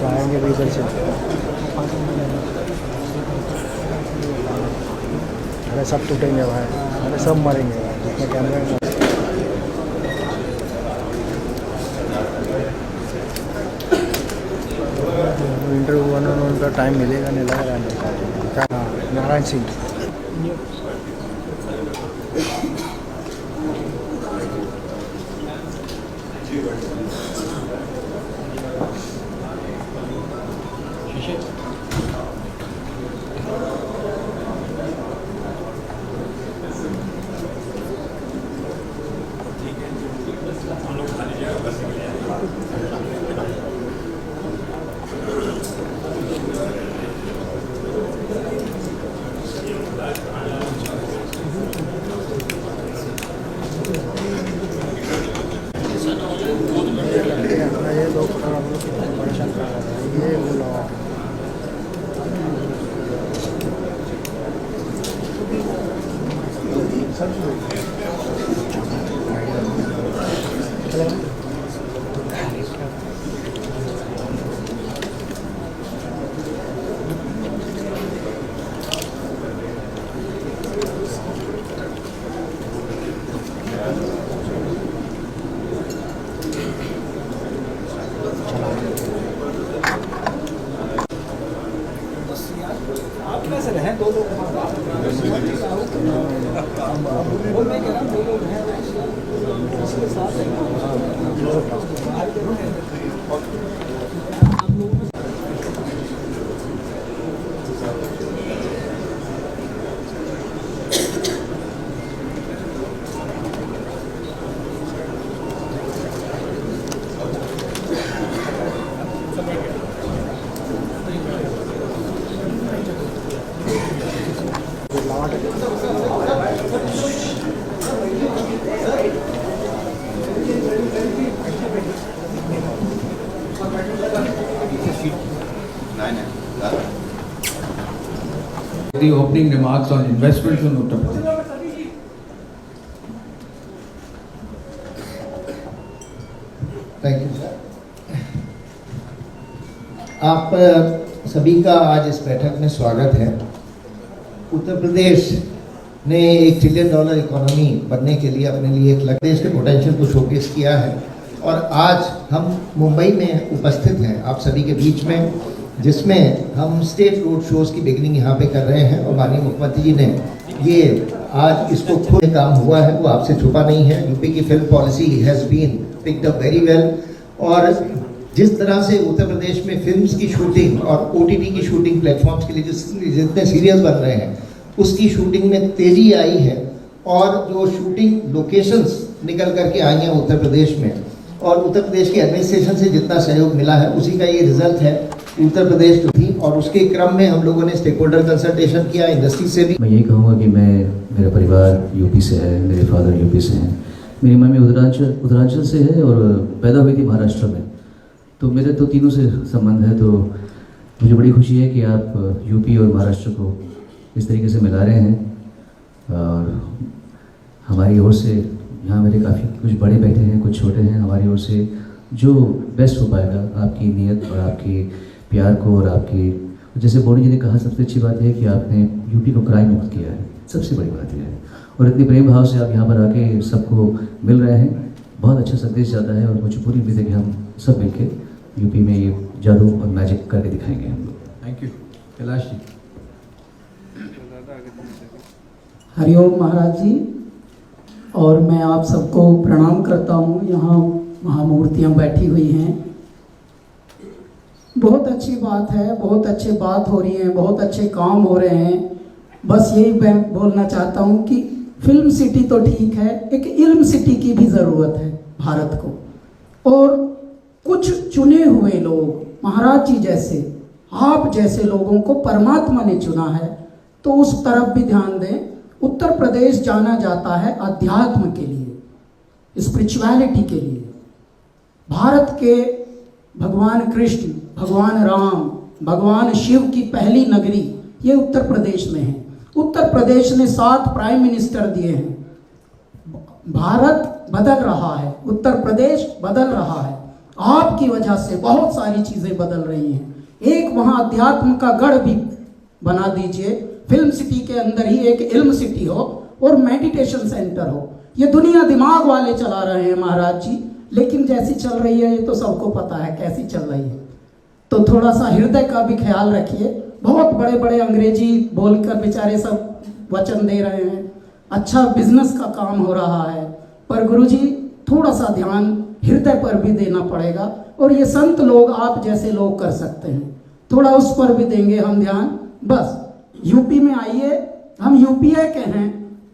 आएंगे भी इधर से। अरे सब टूटेंगे भाई, अरे सब मरेंगे भाई, जितने कैमरे में। इंटरव्यू होने में उनका टाइम मिलेगा नहीं लग रहा है। क्या नारायण सिंह। ये लोग परेशान कर रहे हैं, ये बोला कैसे रहे दो लोग बोलने के ना दो लोग हैं उसके साथ The opening remarks on investments in Uttar Pradesh. Thank you sir. आप सभी का आज इस बैठक में स्वागत है। उत्तर प्रदेश ने $1 ट्रिलियन इकोनॉमी बनने के लिए अपने लिए एक लक्ष्य, देश के पोटेंशियल को शोकेस किया है और आज हम मुंबई में उपस्थित हैं आप सभी के बीच में, जिसमें हम स्टेट रोड शोज़ की बिगनिंग यहाँ पे कर रहे हैं और माननीय मुख्यमंत्री जी ने ये आज इसको खुद काम हुआ है, वो आपसे छुपा नहीं है। यूपी की film policy has been picked up very well और जिस तरह से उत्तर प्रदेश में फिल्म्स की शूटिंग और OTT की शूटिंग प्लेटफॉर्म्स के लिए जितने सीरियल्स बन रहे हैं उसकी शूटिंग में तेज़ी आई है और जो शूटिंग लोकेशंस निकल करके आई हैं उत्तर प्रदेश में और उत्तर प्रदेश के एडमिनिस्ट्रेशन से जितना सहयोग मिला है उसी का ये रिजल्ट है। उत्तर प्रदेश जो थी और उसके क्रम में हम लोगों ने स्टेक होल्डर कंसल्टेशन किया इंडस्ट्री से भी। मैं यही कहूँगा कि मेरा परिवार यूपी से है, मेरे फादर यूपी से हैं, मेरी मम्मी उत्तरांचल से है और पैदा हुई थी महाराष्ट्र में, तो मेरे तो तीनों से संबंध है। तो मुझे बड़ी खुशी है कि आप यूपी और महाराष्ट्र को इस तरीके से मिला रहे हैं और हमारी ओर से यहाँ मेरे काफ़ी कुछ बड़े बैठे हैं, कुछ छोटे हैं, हमारी ओर से जो बेस्ट हो पाएगा आपकी नीयत और आपकी प्यार को और आपकी, जैसे बोनी जी ने कहा, सबसे अच्छी बात है कि आपने यूपी को क्राइम मुक्त किया है, सबसे बड़ी बात यह है। और इतनी प्रेम भाव से आप यहाँ पर आके सबको मिल रहे हैं, बहुत अच्छा संदेश जाता है और मुझे पूरी उम्मीद है कि हम सब मिलकर यूपी में ये जादू और मैजिक करके दिखाएंगे। Thank you. कैलाश जी। हरिओम महाराज जी, और मैं आप सबको प्रणाम करता हूँ। यहाँ महामूर्तियाँ बैठी हुई हैं, बहुत अच्छी बात है, बहुत अच्छी बात हो रही है, बहुत अच्छे काम हो रहे हैं। बस यही मैं बोलना चाहता हूँ कि फिल्म सिटी तो ठीक है, एक इल्म सिटी की भी ज़रूरत है भारत को। और कुछ चुने हुए लोग, महाराज जी जैसे, आप जैसे लोगों को परमात्मा ने चुना है, तो उस तरफ भी ध्यान दें। उत्तर प्रदेश जाना जाता है अध्यात्म के लिए, स्पिरिचुअलिटी के लिए। भारत के भगवान कृष्ण, भगवान राम, भगवान शिव की पहली नगरी ये उत्तर प्रदेश में है। उत्तर प्रदेश ने 7 प्राइम मिनिस्टर दिए हैं। भारत बदल रहा है, उत्तर प्रदेश बदल रहा है। आपकी वजह से बहुत सारी चीज़ें बदल रही हैं। एक वहाँ अध्यात्म का गढ़ भी बना दीजिए, फिल्म सिटी के अंदर ही एक इल्म सिटी हो और मेडिटेशन सेंटर हो। ये दुनिया दिमाग वाले चला रहे हैं महाराज जी, लेकिन जैसी चल रही है ये तो सबको पता है कैसी चल रही है। तो थोड़ा सा हृदय का भी ख्याल रखिए। बहुत बड़े बड़े अंग्रेजी बोलकर बेचारे सब वचन दे रहे हैं, अच्छा बिजनेस का काम हो रहा है, पर गुरुजी थोड़ा सा ध्यान हृदय पर भी देना पड़ेगा। और ये संत लोग, आप जैसे लोग कर सकते हैं, थोड़ा उस पर भी देंगे हम ध्यान। बस यूपी में आइए, हम यूपीए के हैं,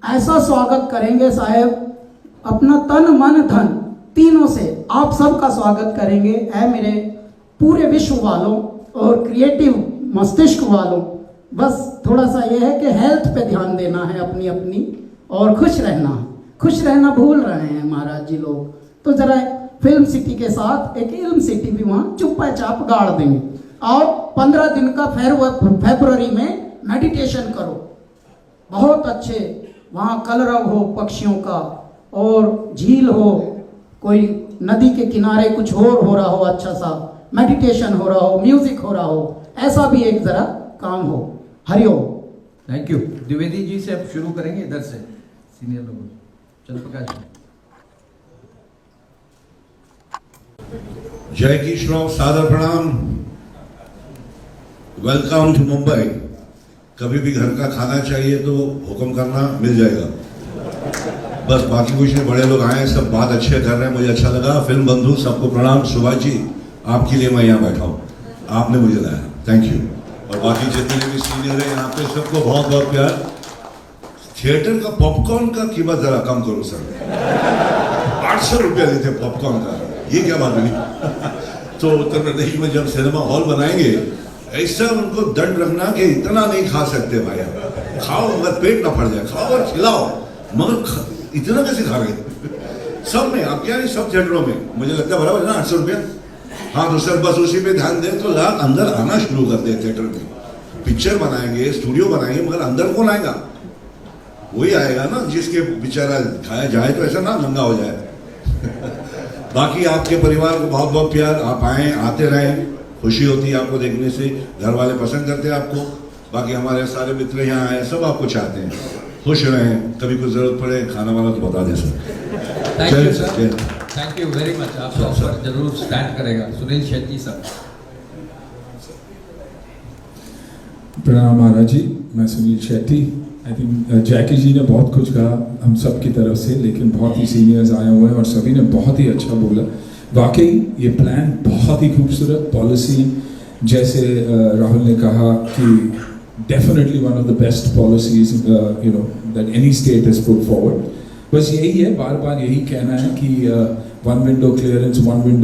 ऐसा स्वागत करेंगे साहेब, अपना तन मन धन तीनों से आप सबका स्वागत करेंगे। ऐ मेरे पूरे विश्व वालों और क्रिएटिव मस्तिष्क वालों, बस थोड़ा सा ये है कि हेल्थ पे ध्यान देना है अपनी अपनी, और खुश रहना है। खुश रहना भूल रहे हैं महाराज जी लोग, तो जरा फिल्म सिटी के साथ एक इल्म सिटी भी वहाँ चुप्पा चाप गाड़ देंगे। और 15 दिन का फरवरी में मेडिटेशन करो, बहुत अच्छे वहाँ कलरव हो पक्षियों का, और झील हो, कोई नदी के किनारे कुछ और हो रहा हो, अच्छा सा मेडिटेशन हो रहा हो, म्यूजिक हो रहा हो, ऐसा भी एक जरा काम हो। हरिओम। Thank you. द्विवेदी जी से अब शुरू करेंगे, इधर से सीनियर लोग। चंद्रप्रकाश जी। जय की श्रोव, सादर प्रणाम, वेलकम टू मुंबई। कभी भी घर का खाना चाहिए तो हुक्म करना, मिल जाएगा। बस बाकी कुछ नहीं, बड़े लोग आए, सब बात अच्छे कर रहे हैं, मुझे अच्छा लगा। फिल्म बंधु सबको प्रणाम। सुभाष जी, आपके लिए मैं यहाँ बैठा हूँ, आपने मुझे लाया, थैंक यू। और बाकी जितने भी सीनियर हैं यहाँ पे, सबको बहुत बहुत प्यार। थिएटर का पॉपकॉर्न का कीमत जरा कम करो सर, 800 रुपया लेते पॉपकॉर्न का, ये क्या बात बनी? तो उत्तर प्रदेश में जब सिनेमा हॉल बनाएंगे, ऐसा उनको दंड रखना कि इतना नहीं खा सकते भाई, खाओ मगर पेट ना फट जाए, खाओ और खिलाओ, मगर इतना कैसे खा रहे? सब में, आप क्या नहीं, सब थिएटरों में मुझे लगता है बराबर ना 800 रुपया। हाँ तो सर बस उसी पे ध्यान दें तो लोग अंदर आना शुरू कर दे। थिएटर में पिक्चर बनाएंगे, स्टूडियो बनाएंगे, मगर अंदर कौन आएगा? वही आएगा ना जिसके बेचारा खाया जाए तो ऐसा ना नंगा हो जाए। बाकी आपके परिवार को बहुत बहुत प्यार, आप आए, आते रहें, खुशी होती है आपको देखने से, घर वाले पसंद करते हैं आपको। बाकी हमारे सारे मित्र यहाँ आए, सब आपको चाहते हैं, खुश रहें, कभी कुछ जरूरत पड़े खाना वाना तो बता दें sir. Thank you sir, thank you very much. आपका ऑफर जरूर स्टैंड करेगा। सुनील शेट्टी सर। प्रणाम महाराज जी, मैं सुनील शेट्टी। आई थिंक जैकी जी ने बहुत कुछ कहा हम सब की तरफ से, लेकिन बहुत ही सीनियर्स आए हुए हैं और सभी ने बहुत ही अच्छा बोला। वाकई ये प्लान बहुत ही खूबसूरत, पॉलिसी जैसे राहुल ने कहा कि definitely one of the best policies you know that any state has put forward. बस यही है, बार बार यही कहना है कि वन विंडो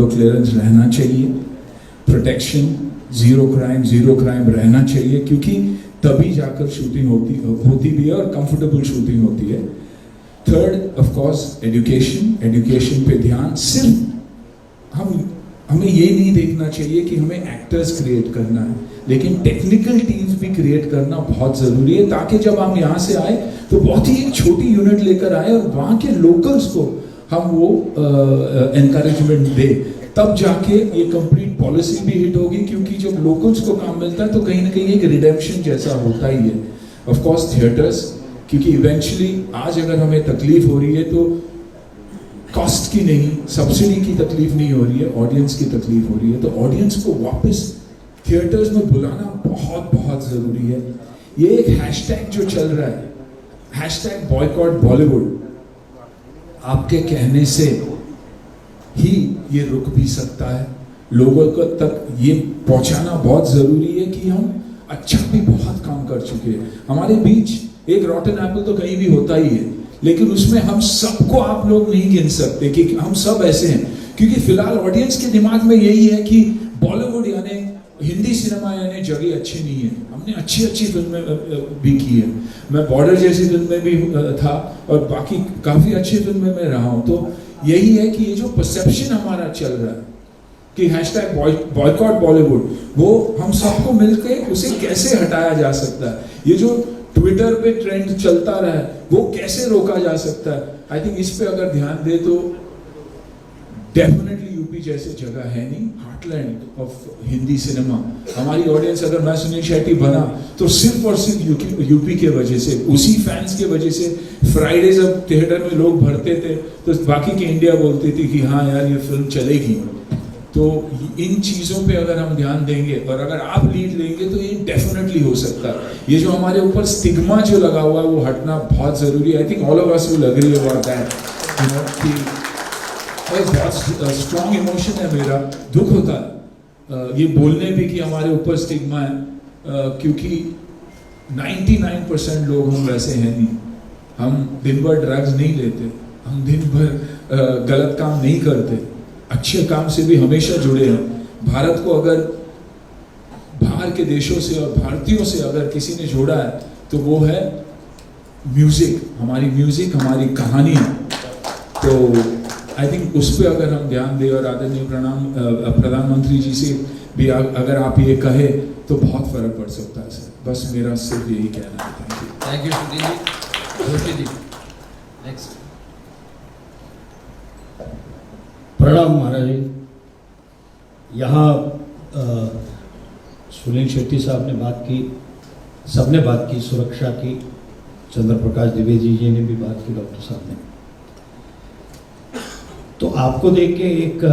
क्लियरेंस रहना चाहिए, प्रोटेक्शन, जीरो क्राइम रहना चाहिए, क्योंकि तभी जाकर शूटिंग होती भी है और कंफर्टेबल शूटिंग होती है। थर्ड ऑफ कोर्स एजुकेशन पे ध्यान। सिर्फ हमें ये नहीं देखना चाहिए कि हमें एक्टर्स क्रिएट करना है, लेकिन टेक्निकल टीम्स भी क्रिएट करना बहुत ज़रूरी है, ताकि जब हम यहाँ से आए तो बहुत ही एक छोटी यूनिट लेकर आए और वहाँ के लोकल्स को हम वो एनकरेजमेंट दे, तब जाके ये कंप्लीट पॉलिसी भी हिट होगी। क्योंकि जब लोकल्स को काम मिलता है तो कहीं ना कहीं एक रिडेम्पशन जैसा होता ही है। ऑफ कोर्स थिएटर्स, क्योंकि इवेंचुअली आज अगर हमें तकलीफ हो रही है तो कॉस्ट की नहीं, सब्सिडी की तकलीफ नहीं हो रही है, ऑडियंस की तकलीफ हो रही है। तो ऑडियंस को वापस थिएटर्स में बुलाना बहुत बहुत ज़रूरी है। ये एक हैशटैग जो चल रहा है, हैशटैग बॉयकॉट बॉलीवुड, आपके कहने से ही ये रुक भी सकता है। लोगों को तक ये पहुंचाना बहुत ज़रूरी है कि हम अच्छा भी बहुत काम कर चुके हैं। हमारे बीच एक रॉटन एप्पल तो कहीं भी होता ही है, लेकिन उसमें हम सबको आप लोग नहीं गिन सकते कि हम सब ऐसे हैं, क्योंकि फिलहाल ऑडियंस के दिमाग में यही है कि बॉलीवुड यानी हिंदी सिनेमा यानी जगह अच्छी नहीं है। हमने अच्छी फिल्में भी की है, मैं बॉर्डर जैसी फिल्म में भी था और बाकी काफ़ी अच्छी फिल्में में रहा हूँ। तो यही है कि ये जो परसेप्शन हमारा चल रहा है कि हैशटैग बॉयकॉट बॉलीवुड, वो हम सबको मिलकर उसे कैसे हटाया जा सकता है। ये जो ट्विटर पे ट्रेंड चलता रहा है वो कैसे रोका जा सकता है। आई थिंक इस पे अगर ध्यान दे तो डेफिनेटली यूपी जैसे जगह है नहीं, हार्टलैंड ऑफ हिंदी सिनेमा। हमारी ऑडियंस अगर मैं सुनील शेट्टी बना तो सिर्फ और सिर्फ यूपी के वजह से, उसी फैंस के वजह से। फ्राइडे जब थिएटर में लोग भरते थे तो बाकी की इंडिया बोलती थी कि हाँ यार ये फिल्म चलेगी। तो इन चीज़ों पे अगर हम ध्यान देंगे और अगर आप लीड लेंगे तो ये डेफिनेटली हो सकता है। ये जो हमारे ऊपर स्टिग्मा जो लगा हुआ है वो हटना बहुत ज़रूरी है। I think all of us will agree about that, you know, कि बहुत स्ट्रॉन्ग इमोशन है मेरा, दुख होता है ये बोलने भी कि हमारे ऊपर स्टिग्मा है, क्योंकि 99% लोग हम वैसे हैं नहीं। हम दिन भर ड्रग्स नहीं लेते, हम दिन भर गलत काम नहीं करते, अच्छे काम से भी हमेशा जुड़े हैं। भारत को अगर बाहर के देशों से और भारतीयों से अगर किसी ने जोड़ा है तो वो है म्यूजिक, हमारी कहानी। तो आई थिंक उस पर अगर हम ध्यान दें और आदरणीय प्रधानमंत्री जी से भी अगर आप ये कहे तो बहुत फर्क पड़ सकता है सर। बस मेरा सिर्फ यही कहना है। Thank you Sunil ji. Joshi ji next. प्रणाम महाराज जी। यहाँ सुनील शेट्टी साहब ने बात की, सबने बात की सुरक्षा की, चंद्र प्रकाश द्विवेदी जी ने भी बात की, डॉक्टर साहब ने। तो आपको देख के एक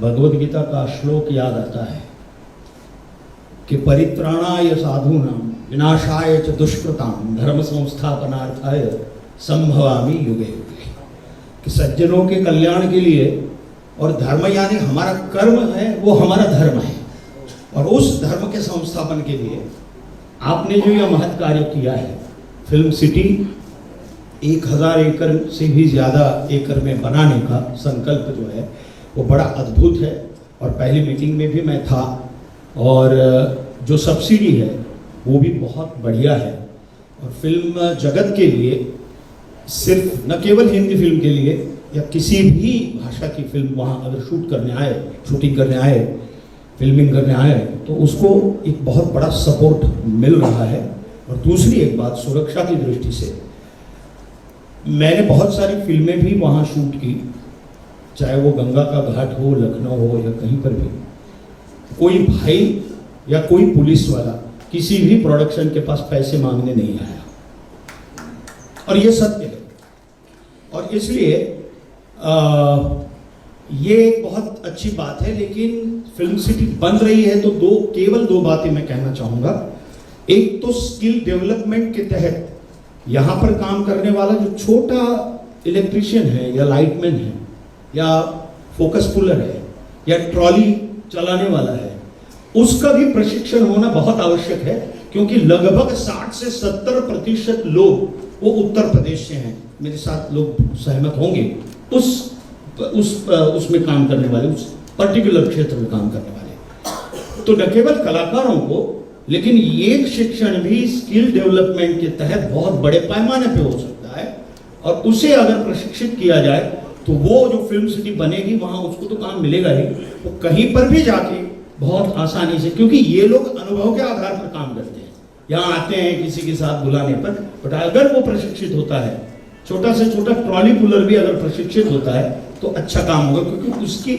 भगवद गीता का श्लोक याद आता है कि परित्राणाय साधूनां विनाशाय च दुष्कृतां धर्म संस्थापनार्थाय संभवामि युगे युगे। कि सज्जनों के कल्याण के लिए, और धर्म यानी हमारा कर्म है, वो हमारा धर्म है, और उस धर्म के संस्थापन के लिए आपने जो यह महत् कार्य किया है, फिल्म सिटी 1000 एकड़ से भी ज़्यादा एकड़ में बनाने का संकल्प जो है वो बड़ा अद्भुत है। और पहली मीटिंग में भी मैं था, और जो सब्सिडी है वो भी बहुत बढ़िया है। और फिल्म जगत के लिए, सिर्फ न केवल हिंदी फिल्म के लिए या किसी भी भाषा की फिल्म वहाँ अगर शूटिंग करने आए, फिल्मिंग करने आए, तो उसको एक बहुत बड़ा सपोर्ट मिल रहा है। और दूसरी एक बात, सुरक्षा की दृष्टि से मैंने बहुत सारी फिल्में भी वहाँ शूट की, चाहे वो गंगा का घाट हो, लखनऊ हो, या कहीं पर भी। कोई भाई या कोई पुलिस वाला किसी भी प्रोडक्शन के पास पैसे मांगने नहीं आया, और ये सत्य है। और इसलिए ये एक बहुत अच्छी बात है। लेकिन फिल्म सिटी बन रही है तो केवल दो बातें मैं कहना चाहूँगा। एक तो स्किल डेवलपमेंट के तहत यहाँ पर काम करने वाला जो छोटा इलेक्ट्रिशियन है, या लाइटमैन है, या फोकस पुलर है, या ट्रॉली चलाने वाला है, उसका भी प्रशिक्षण होना बहुत आवश्यक है। क्योंकि लगभग 60 से 70% लोग वो उत्तर प्रदेश से हैं, मेरे साथ लोग सहमत होंगे, उसमें काम करने वाले, उस पर्टिकुलर क्षेत्र में काम करने वाले। तो न केवल कलाकारों को, लेकिन ये शिक्षण भी स्किल डेवलपमेंट के तहत बहुत बड़े पैमाने पे हो सकता है। और उसे अगर प्रशिक्षित किया जाए तो वो जो फिल्म सिटी बनेगी वहाँ उसको तो काम मिलेगा ही, वो कहीं पर भी जाके बहुत आसानी से, क्योंकि ये लोग अनुभव के आधार पर काम करते हैं, यहाँ आते हैं किसी के साथ बुलाने पर। बट अगर वो प्रशिक्षित होता है, छोटा से छोटा ट्रॉली पुलर भी अगर प्रशिक्षित होता है तो अच्छा काम होगा। क्योंकि उसकी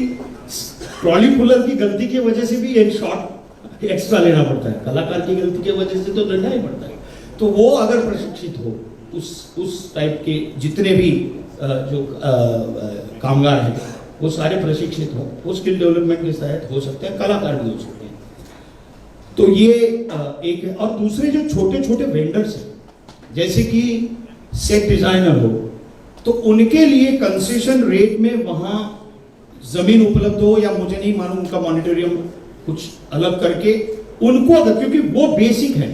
ट्रॉली पुलर की गलती की वजह से भी एक शॉट एक्स्ट्रा लेना पड़ता है, कलाकार की गलती की वजह से तो लेना ही पड़ता है। तो वो अगर प्रशिक्षित हो, उस टाइप के जितने भी जो कामगार हैं वो सारे प्रशिक्षित हो, वो स्किल डेवलपमेंट के तहत हो सकते हैं, कलाकार भी हो सकते हैं। तो ये एक है। और दूसरे जो छोटे छोटे वेंडर्स हैं, जैसे कि सेट डिजाइनर हो, तो उनके लिए कंसेशन रेट में वहाँ जमीन उपलब्ध हो, या मुझे नहीं मालूम उनका मॉनिटोरियम कुछ अलग करके उनको, अगर, क्योंकि वो बेसिक है,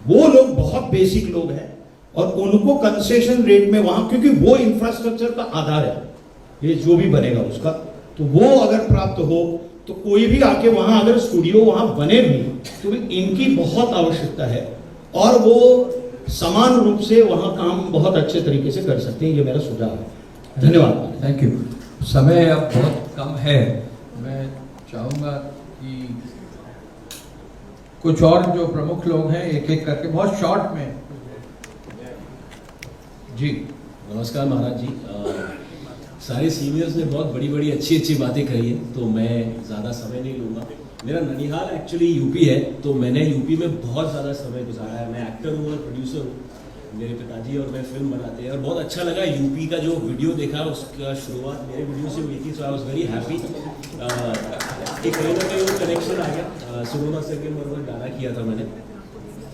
वो लोग बहुत बेसिक लोग हैं, और उनको कंसेशन रेट में वहां, क्योंकि वो इंफ्रास्ट्रक्चर का आधार है ये जो भी बनेगा उसका, तो वो अगर प्राप्त हो तो कोई भी आके वहां अगर स्टूडियो वहां बने भी तो इनकी बहुत आवश्यकता है, और वो समान रूप से वहां काम बहुत अच्छे तरीके से कर सकते हैं। ये मेरा सुझाव है। धन्यवाद। Thank you. समय अब बहुत कम है, मैं चाहूँगा कि कुछ और जो प्रमुख लोग हैं एक एक करके बहुत शॉर्ट में। जी नमस्कार महाराज जी। सारे सीनियर्स ने बहुत बड़ी बड़ी अच्छी अच्छी बातें कही हैं, तो मैं ज़्यादा समय नहीं लूँगा। मेरा ननिहाल एक्चुअली यूपी है, तो मैंने यूपी में बहुत ज़्यादा समय गुजारा है। मैं एक्टर हूँ और प्रोड्यूसर हूँ। मेरे पिताजी और मैं फिल्म बनाते हैं और बहुत अच्छा लगा यूपी का जो वीडियो देखा, उसका शुरुआत मेरे वीडियो से हुई थी, सो आई वॉज वेरी हैप्पी कि कहीं ना कहीं वो कनेक्शन आ गया। सुनोना सेकंड और गाना किया था मैंने,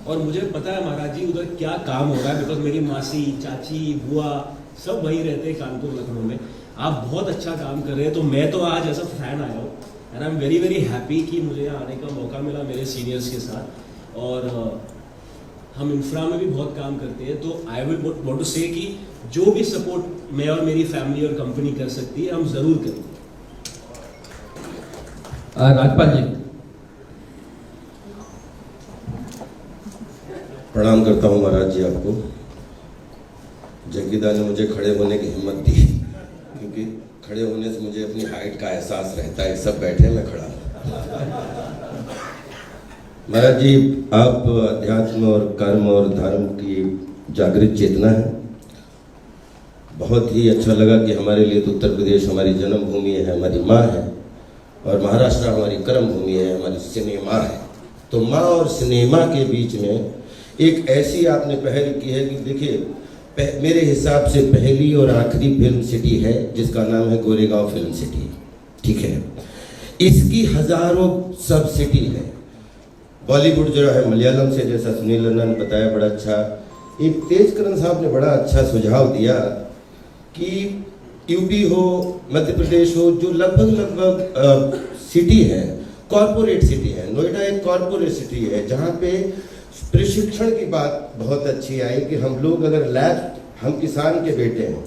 और मुझे पता है महाराज जी उधर क्या काम हो रहा है, बिकॉज मेरी मासी, चाची, बुआ सब वहीं रहते हैं कानपुर, लखनऊ में। आप बहुत अच्छा काम कर रहे हैं, तो मैं तो आज ऐसा फैन आया हूँ and I am very very happy कि मुझे यहाँ आने का मौका मिला मेरे सीनियर्स के साथ। और हम इंफ्रा में भी बहुत काम करते हैं, तो आई विल वांट टू से कि जो भी सपोर्ट मैं और मेरी फैमिली और कंपनी कर सकती है, हम ज़रूर करेंगे। राजपाल जी। प्रणाम करता हूँ महाराज जी आपको। जग्गीदा ने मुझे खड़े होने की हिम्मत दी, क्योंकि खड़े होने से मुझे अपनी हाइट का एहसास रहता है। सब बैठे, मैं खड़ा हूँ। महाराज जी, आप अध्यात्म और कर्म और धर्म की जागृत चेतना है। बहुत ही अच्छा लगा कि हमारे लिए तो उत्तर प्रदेश हमारी जन्मभूमि है, हमारी माँ है, और महाराष्ट्र हमारी कर्म भूमि है, हमारी सिनेमा है। तो माँ और सिनेमा के बीच में एक ऐसी आपने पहल की है कि देखिए, मेरे हिसाब से पहली और आखिरी फिल्म सिटी है जिसका नाम है गोरेगांव फिल्म सिटी, ठीक है। इसकी हजारों सब सिटी है। बॉलीवुड जो है मलयालम से, जैसा सुनील लन्ना ने बताया बड़ा अच्छा, एक तेजकरण साहब ने बड़ा अच्छा सुझाव दिया कि यूपी हो, मध्य प्रदेश हो, जो लगभग सिटी है, कॉरपोरेट सिटी है। नोएडा एक कॉरपोरेट सिटी है जहाँ पे प्रशिक्षण की बात बहुत अच्छी आई कि हम लोग अगर लैब, हम किसान के बेटे हैं,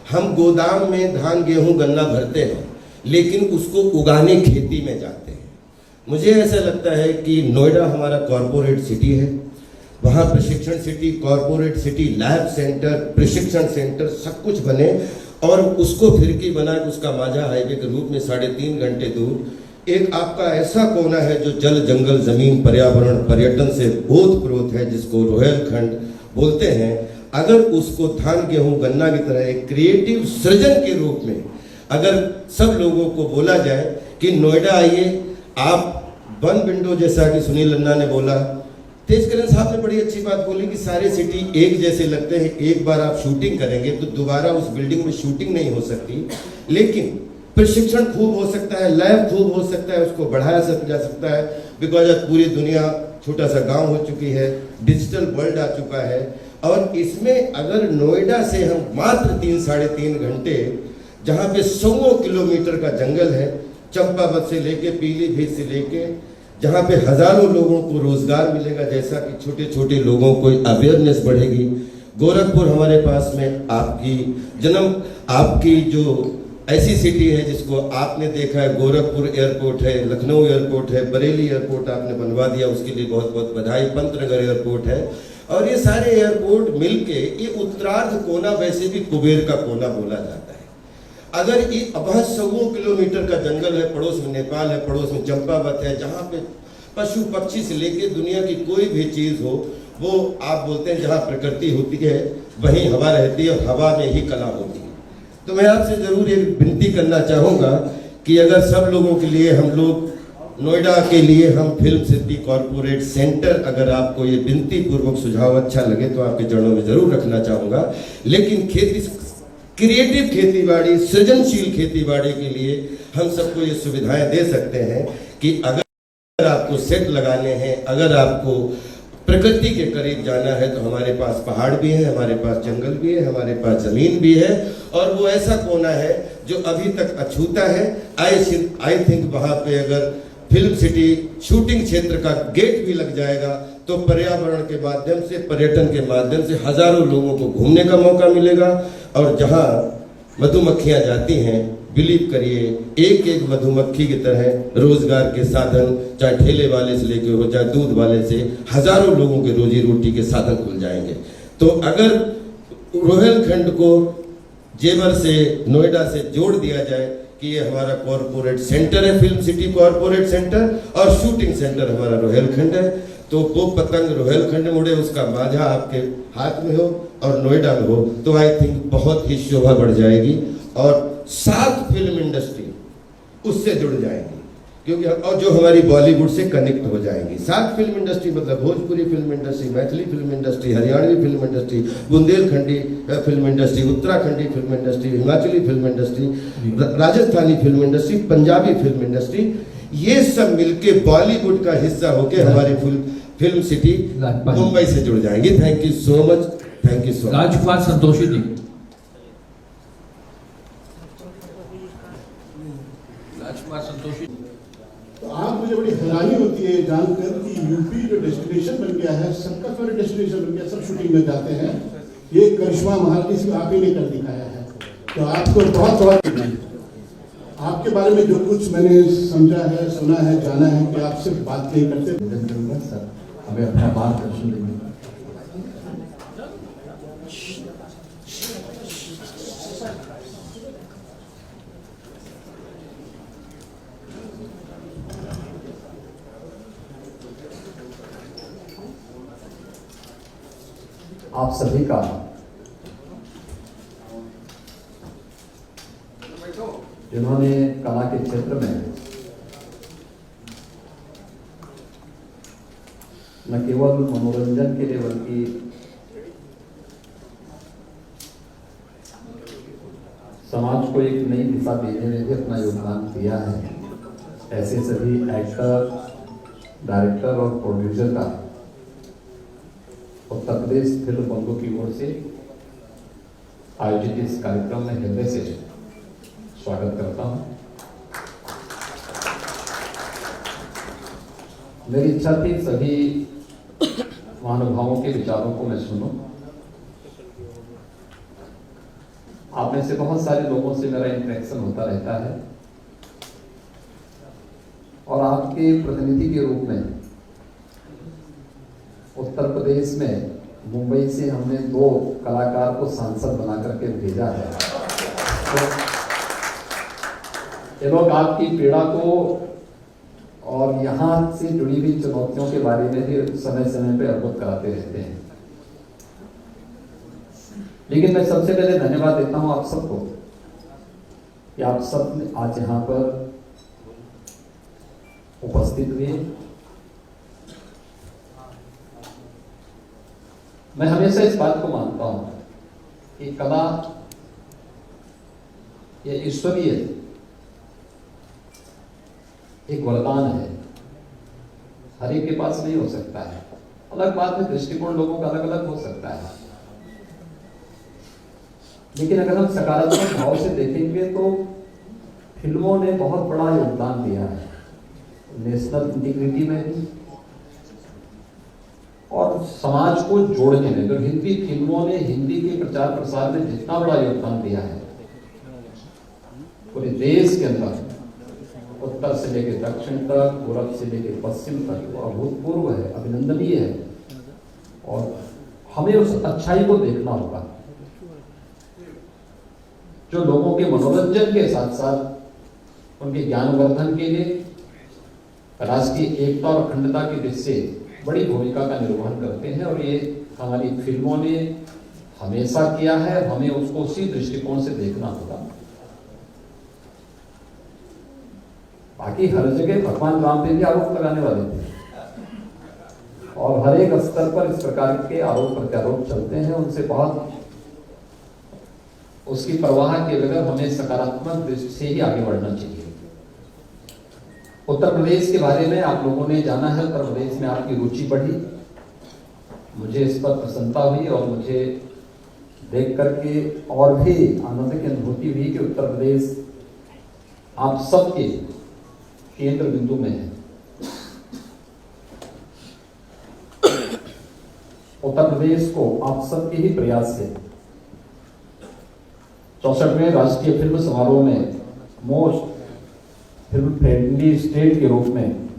हम गोदाम में धान गेहूं गन्ना भरते हैं, लेकिन उसको उगाने खेती में जाते हैं। मुझे ऐसा लगता है कि नोएडा हमारा कॉरपोरेट सिटी है, वहाँ प्रशिक्षण city, corporate city, lab centre, प्रशिक्षण सेंटर सब कुछ बने, और उसको फिरकी बना के उसका माझा हाईवे के रूप में 3.5 घंटे दूर एक आपका ऐसा कोना है जो जल, जंगल, जमीन, पर्यावरण, पर्यटन से ओतप्रोत है, जिसको रोहेलखंड बोलते हैं। अगर उसको धान गेहूं गन्ना की तरह एक क्रिएटिव सृजन के रूप में अगर सब लोगों को बोला जाए कि नोएडा आइए, आप वन विंडो, जैसा कि सुनील लन्ना ने बोला, तेजकरण साहब ने बड़ी अच्छी बात बोली कि सारे सिटी एक जैसे लगते हैं। एक बार आप शूटिंग करेंगे तो दोबारा उस बिल्डिंग में शूटिंग नहीं हो सकती, लेकिन प्रशिक्षण खूब हो सकता है, लैब खूब हो सकता है, उसको बढ़ाया जा सकता है। बिकॉज अब पूरी दुनिया छोटा सा गांव हो चुकी है, डिजिटल वर्ल्ड आ चुका है, और इसमें अगर नोएडा से हम मात्र 3-3.5 घंटे, जहाँ पे 100 किलोमीटर का जंगल है, चंपावत से लेके पीलीभीत से लेके, जहाँ पे हजारों लोगों को रोजगार मिलेगा, जैसा कि छोटे छोटे लोगों को अवेयरनेस बढ़ेगी। गोरखपुर हमारे पास में आपकी जो ऐसी सिटी है जिसको आपने देखा है, गोरखपुर एयरपोर्ट है, लखनऊ एयरपोर्ट है, बरेली एयरपोर्ट आपने बनवा दिया, उसके लिए बहुत बहुत बधाई। पंतनगर एयरपोर्ट है, और ये सारे एयरपोर्ट मिलके ये उत्तरार्ध कोना, वैसे भी कुबेर का कोना बोला जाता है। अगर ये अब 100 किलोमीटर का जंगल है, पड़ोस में नेपाल है, पड़ोस में चंपावत है, जहाँ पे पशु पक्षी से लेके दुनिया की कोई भी चीज हो, वो आप बोलते हैं जहाँ प्रकृति होती है वहीं हवा रहती है, और हवा में ही कला होती है। तो मैं आपसे जरूर एक विनती करना चाहूँगा कि अगर सब लोगों के लिए, हम लोग नोएडा के लिए, हम फिल्म सिटी कॉरपोरेट सेंटर, अगर आपको ये विनती पूर्वक सुझाव अच्छा लगे तो आपके चरणों में जरूर रखना चाहूँगा। लेकिन क्रिएटिव खेतीबाड़ी, सृजनशील खेतीबाड़ी के लिए हम सबको ये सुविधाएं दे सकते हैं कि अगर आपको सेट लगाने हैं, अगर आपको प्रकृति के करीब जाना है, तो हमारे पास पहाड़ भी है, हमारे पास जंगल भी है, हमारे पास जमीन भी है, और वो ऐसा कोना है जो अभी तक अछूता है। आई थिंक वहाँ पे अगर फिल्म सिटी शूटिंग क्षेत्र का गेट भी लग जाएगा तो पर्यावरण के माध्यम से, पर्यटन के माध्यम से हजारों लोगों को घूमने का मौका मिलेगा। और जहाँ मधुमक्खियाँ जाती हैं, बिलीव करिए, एक एक मधुमक्खी की तरह रोजगार के साधन, चाहे ठेले वाले से लेके हो, चाहे दूध वाले से, हजारों लोगों के रोजी रोटी के साधन खुल जाएंगे। तो अगर रोहेलखंड को जेवर से, नोएडा से जोड़ दिया जाए कि ये हमारा कॉरपोरेट सेंटर है, फिल्म सिटी कॉरपोरेट सेंटर, और शूटिंग सेंटर हमारा रोहेलखंड है, तो वो पतंग रोहेलखंड में उड़े, उसका माझा आपके हाथ में हो और नोएडा में हो, तो आई थिंक बहुत ही शोभा बढ़ जाएगी। और साउथ फिल्म इंडस्ट्री उससे जुड़ जाएंगी, क्योंकि और जो हमारी बॉलीवुड से कनेक्ट हो जाएंगी। साउथ फिल्म इंडस्ट्री मतलब Bhojpuri film industry, Maithili film industry, Haryanvi film industry, Bundelkhandi film industry, Uttarakhandi film industry, Himachali film industry, Rajasthani film industry, Punjabi film industry, ये सब मिलके बॉलीवुड का हिस्सा होके हमारी फिल्म सिटी मुंबई से जुड़ जाएंगी। Thank you so much, thank you so much. Rajkumar Santoshi ji. Rajkumar Santoshi. तो आज मुझे बड़ी हैरानी होती है जानकर कि यूपी जो डेस्टिनेशन बन गया है, सबका फेवरेट डेस्टिनेशन बन गया, सब शूटिंग में जाते हैं। ये करिश्मा महारानी सिर्फ आप ही ने कर दिखाया है, तो आपको बहुत बहुत आपके बारे में जो कुछ मैंने समझा है, सुना है, जाना है कि आप सिर्फ बात नहीं करते। सर हमें अपना मार्गदर्शन देंगे। आप सभी का जिन्होंने कला के क्षेत्र में न केवल मनोरंजन के लिए बल्कि समाज को एक नई दिशा देने में भी अपना योगदान दिया है, ऐसे सभी एक्टर, डायरेक्टर और प्रोड्यूसर का उत्तर प्रदेश फिल्म बंधु की ओर से आयोजित इस कार्यक्रम में हृदय से स्वागत करता हूं। मेरी इच्छा थी सभी महानुभावों के विचारों को मैं सुनूं। आप में से बहुत सारे लोगों से मेरा इंटरेक्शन होता रहता है और आपके प्रतिनिधि के रूप में उत्तर प्रदेश में मुंबई से हमने 2 कलाकार को सांसद बना करके भेजा है। तो ये लोग आपकी पीड़ा को और यहाँ से जुड़ी हुई चुनौतियों के बारे में भी समय समय पे अवगत कराते रहते हैं। लेकिन मैं सबसे पहले धन्यवाद देता हूँ आप सबको कि आप सब आज यहाँ पर उपस्थित हुए। मैं हमेशा इस बात को मानता हूं कि कला ये ईश्वरीय एक वरदान है, हर एक के पास नहीं हो सकता है। अलग बात है दृष्टिकोण लोगों का अलग अलग हो सकता है, लेकिन अगर हम सकारात्मक भाव से देखेंगे तो फिल्मों ने बहुत बड़ा योगदान दिया है नेशनल इंटीग्रिटी में भी और समाज को जोड़ने में। तो हिंदी फिल्मों ने हिंदी के प्रचार प्रसार में जितना बड़ा योगदान दिया है पूरे देश के अंदर, उत्तर से लेकर दक्षिण तक, पूर्व से लेकर पश्चिम तक, वो अभूतपूर्व है, अभिनंदनीय है। और हमें उस अच्छाई को देखना होगा जो लोगों के मनोरंजन के साथ साथ उनके ज्ञानवर्धन के लिए राष्ट्रीय एकता और अखंडता की दृष्टि से बड़ी भूमिका का निर्वहन करते हैं। और ये हमारी फिल्मों ने हमेशा किया है, हमें उसको उसी दृष्टिकोण से देखना होगा। बाकी हर जगह भगवान राम पे भी आरोप लगाने वाले थे और हर एक स्तर पर इस प्रकार के आरोप प्रत्यारोप चलते हैं, उनसे बहुत उसकी परवाह के बगैर हमें सकारात्मक दृष्टि से ही आगे बढ़ना चाहिए। उत्तर प्रदेश के बारे में आप लोगों ने जाना है, उत्तर प्रदेश में आपकी रुचि बढ़ी, मुझे इस पर प्रसन्नता हुई और मुझे देख करके और भी आनंद की अनुभूति हुई कि उत्तर प्रदेश आप सबके केंद्र बिंदु में है। उत्तर प्रदेश को आप सबके ही प्रयास से 64वें राष्ट्रीय फिल्म समारोह में मोस्ट फिल्म फ्रेंडली स्टेट के रूप में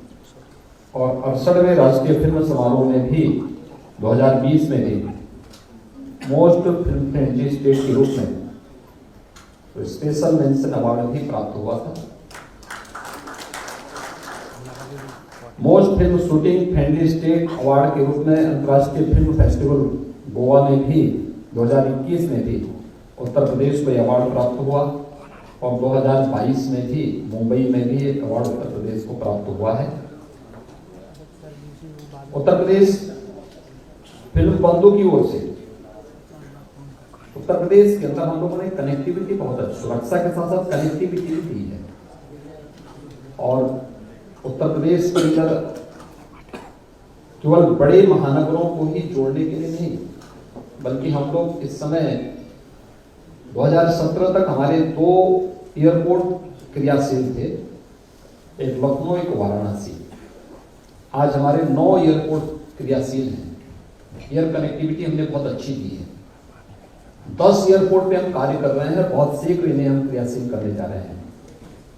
और 68वें राष्ट्रीय फिल्म समारोह में भी 2020 में भी मोस्ट फिल्म फ्रेंडली स्टेट के रूप में तो स्पेशल मेंशन अवार्ड भी प्राप्त हुआ था। Most film shooting friendly state award के रूप में अंतर्राष्ट्रीय फिल्म फेस्टिवल गोवा में भी 2021 में भी उत्तर प्रदेश को अवार्ड प्राप्त हुआ। और 2022 में भी मुंबई में भी एक अवार्ड उत्तर प्रदेश को प्राप्त हुआ है। उत्तर प्रदेश फिल्म बंधु की ओर से उत्तर प्रदेश के अंदर हम लोगों ने कनेक्टिविटी बहुत अच्छी, सुरक्षा के साथ साथ कनेक्टिविटी भी दी है। और उत्तर प्रदेश के अंदर केवल बड़े महानगरों को ही जोड़ने के लिए नहीं, बल्कि हम लोग इस समय 2017 तक हमारे 2 एयरपोर्ट क्रियाशील थे, एक लखनऊ एक वाराणसी। आज हमारे 9 एयरपोर्ट क्रियाशील हैं। एयर कनेक्टिविटी हमने बहुत अच्छी दी है। 10 एयरपोर्ट पे हम कार्य कर रहे हैं, बहुत शीघ्र इन्हें हम क्रियाशील करने जा रहे हैं।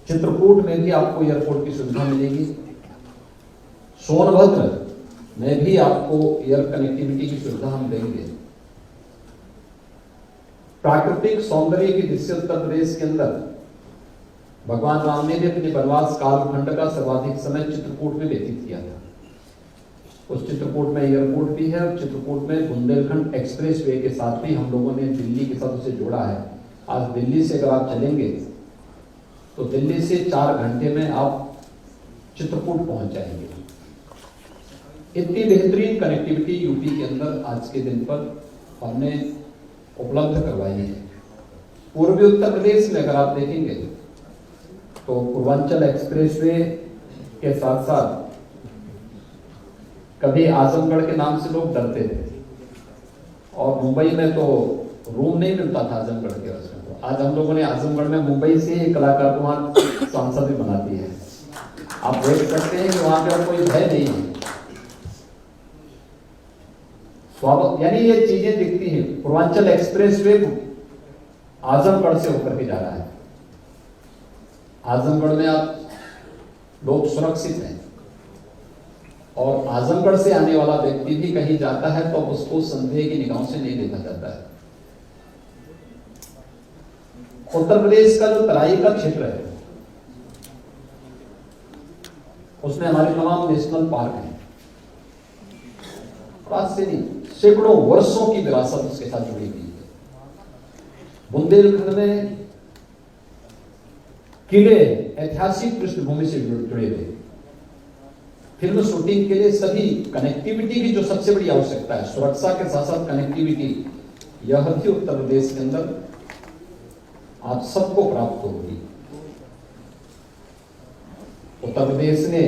चित्रकूट में भी आपको एयरपोर्ट की सुविधा मिलेगी। सोनभद्र में भी आपको एयर कनेक्टिविटी की सुविधा हम देंगे। प्राकृतिक सौंदर्य की दृश्य उत्तर प्रदेश के अंदर भगवान राम ने भी अपने वनवास कालखंड का सर्वाधिक समय चित्रकूट में व्यतीत किया था। उस चित्रकूट में एयरपोर्ट भी है और चित्रकूट में बुंदेलखंड एक्सप्रेसवे के साथ भी हम लोगों ने दिल्ली के साथ उसे जोड़ा है। आज दिल्ली से अगर आप चलेंगे तो दिल्ली से 4 घंटे में आप चित्रकूट पहुंच जाएंगे। इतनी बेहतरीन कनेक्टिविटी यूपी के अंदर आज के दिन पर हमने उपलब्ध करवाई है। पूर्वी उत्तर प्रदेश में अगर आप देखेंगे तो पूर्वांचल एक्सप्रेसवे के साथ साथ कभी आजमगढ़ के नाम से लोग डरते थे और मुंबई में तो रूम नहीं मिलता था आजमगढ़ के उसमें। तो आज हम लोगों ने आजमगढ़ में मुंबई से एक कलाकार को वहां सांसद भी बना दी है। आप देख सकते हैं कि वहां पर कोई भय नहीं है। स्वागत यानी ये चीजें दिखती हैं। पूर्वांचल एक्सप्रेसवे आजमगढ़ से होकर के जा रहा है। आजमगढ़ में आप लोग सुरक्षित हैं और आजमगढ़ से आने वाला व्यक्ति भी कहीं जाता है तो उसको संदेह की निगाहों से नहीं देखा जाता है। उत्तर प्रदेश का जो तराई का क्षेत्र है उसमें हमारे तमाम नेशनल पार्क हैं। आज से नहीं, सैकड़ों वर्षों की विरासत उसके साथ जुड़ी हुई है। बुंदेलखंड में किले ऐतिहासिक पृष्ठभूमि से जुड़े हुए। फिल्म शूटिंग के लिए सभी कनेक्टिविटी की जो सबसे बड़ी आवश्यकता है, सुरक्षा के साथ साथ कनेक्टिविटी, यह भी उत्तर प्रदेश के अंदर आप सबको प्राप्त होगी। उत्तर प्रदेश ने